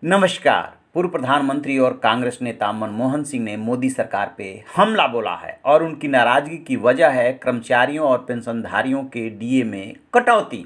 नमस्कार। पूर्व प्रधानमंत्री और कांग्रेस नेता मनमोहन सिंह ने मोदी सरकार पे हमला बोला है और उनकी नाराजगी की वजह है कर्मचारियों और पेंशनधारियों के डीए में कटौती।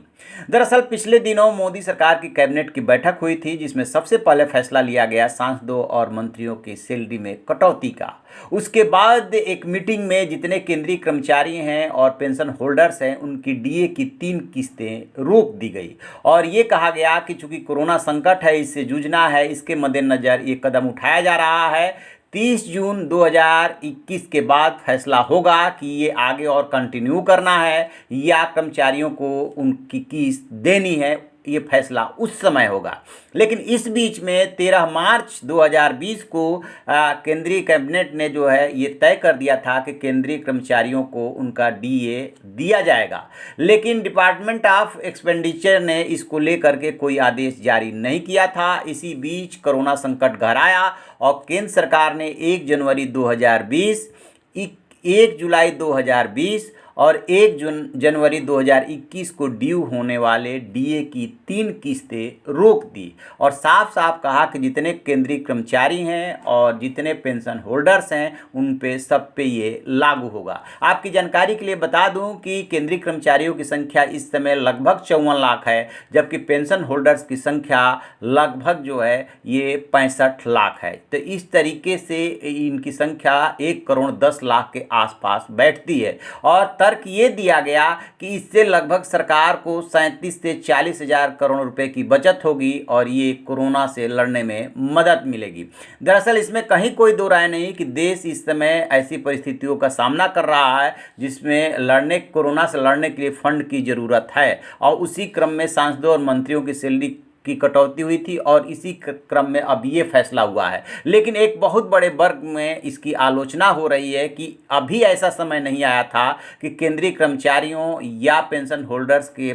दरअसल पिछले दिनों मोदी सरकार की कैबिनेट की बैठक हुई थी, जिसमें सबसे पहले फैसला लिया गया सांसदों और मंत्रियों की सैलरी में कटौती का। उसके बाद एक मीटिंग में जितने केंद्रीय कर्मचारी हैं और पेंशन होल्डर्स हैं, उनकी डीए की 3 किस्तें रोक दी गई और ये कहा गया कि चूंकि कोरोना संकट है, इससे जूझना है, इसके मद्देनज़र ये कदम उठाया जा रहा है। 30 जून 2021 के बाद फैसला होगा कि ये आगे और कंटिन्यू करना है या कर्मचारियों को उनकी किस्त देनी है। ये फैसला उस समय होगा। लेकिन इस बीच में 13 मार्च 2020 को केंद्रीय कैबिनेट ने जो है ये तय कर दिया था कि केंद्रीय कर्मचारियों को उनका डीए दिया जाएगा। लेकिन डिपार्टमेंट ऑफ एक्सपेंडिचर ने इसको लेकर के कोई आदेश जारी नहीं किया था। इसी बीच कोरोना संकट घर आया और केंद्र सरकार ने 1 जनवरी 2020, 1 जुलाई 2020 और 1 जनवरी 2021 को ड्यू होने वाले डीए की 3 किस्तें रोक दी और साफ साफ कहा कि जितने केंद्रीय कर्मचारी हैं और जितने पेंशन होल्डर्स हैं उन पे सब पे ये लागू होगा। आपकी जानकारी के लिए बता दूं कि केंद्रीय कर्मचारियों की संख्या इस समय लगभग 54 लाख है, जबकि पेंशन होल्डर्स की संख्या लगभग जो है ये 65 लाख है। तो इस तरीके से इनकी संख्या 1 करोड़ 10 लाख के आसपास बैठती है और तर्क ये दिया गया कि इससे लगभग सरकार को 37 से 40 हजार करोड़ रुपए की बचत होगी और ये कोरोना से लड़ने में मदद मिलेगी। दरअसल इसमें कहीं कोई दो राय नहीं कि देश इस समय ऐसी परिस्थितियों का सामना कर रहा है जिसमें कोरोना से लड़ने के लिए फंड की ज़रूरत है और उसी क्रम में सांसदों और मंत्रियों की सैलरी की कटौती हुई थी और इसी क्रम में अब ये फैसला हुआ है। लेकिन एक बहुत बड़े वर्ग में इसकी आलोचना हो रही है कि अभी ऐसा समय नहीं आया था कि केंद्रीय कर्मचारियों या पेंशन होल्डर्स के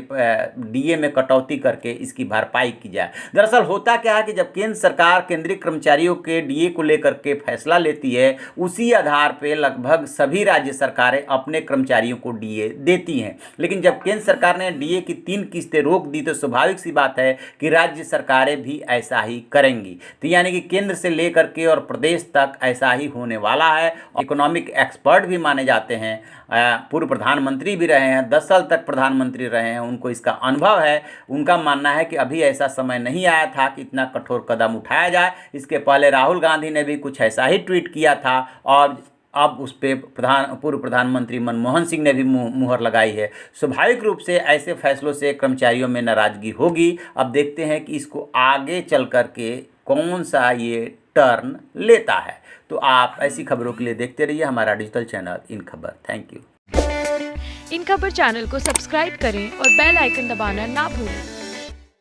डीए में कटौती करके इसकी भरपाई की जाए। दरअसल होता क्या है कि जब केंद्र सरकार केंद्रीय कर्मचारियों के डीए को लेकर के फैसला लेती है, उसी आधार पर लगभग सभी राज्य सरकारें अपने कर्मचारियों को डीए देती हैं। लेकिन जब केंद्र सरकार ने डीए की 3 किस्तें रोक दी तो स्वाभाविक सी बात है कि राज्य सरकारें भी ऐसा ही करेंगी। तो यानी कि केंद्र से लेकर के और प्रदेश तक ऐसा ही होने वाला है। इकोनॉमिक एक्सपर्ट भी माने जाते हैं, पूर्व प्रधानमंत्री भी रहे हैं, 10 साल तक प्रधानमंत्री रहे हैं, उनको इसका अनुभव है। उनका मानना है कि अभी ऐसा समय नहीं आया था कि इतना कठोर कदम उठाया जाए। इसके पहले राहुल गांधी ने भी कुछ ऐसा ही ट्वीट किया था और अब उस पर पूर्व प्रधानमंत्री मनमोहन सिंह ने भी मुहर लगाई है। स्वाभाविक रूप से ऐसे फैसलों से कर्मचारियों में नाराजगी होगी। अब देखते हैं कि इसको आगे चल कर के कौन सा ये टर्न लेता है। तो आप ऐसी खबरों के लिए देखते रहिए हमारा डिजिटल चैनल इन खबर। Thank you. इन खबर चैनल को सब्सक्राइब करें और बेल आइकन दबाना ना भूलें।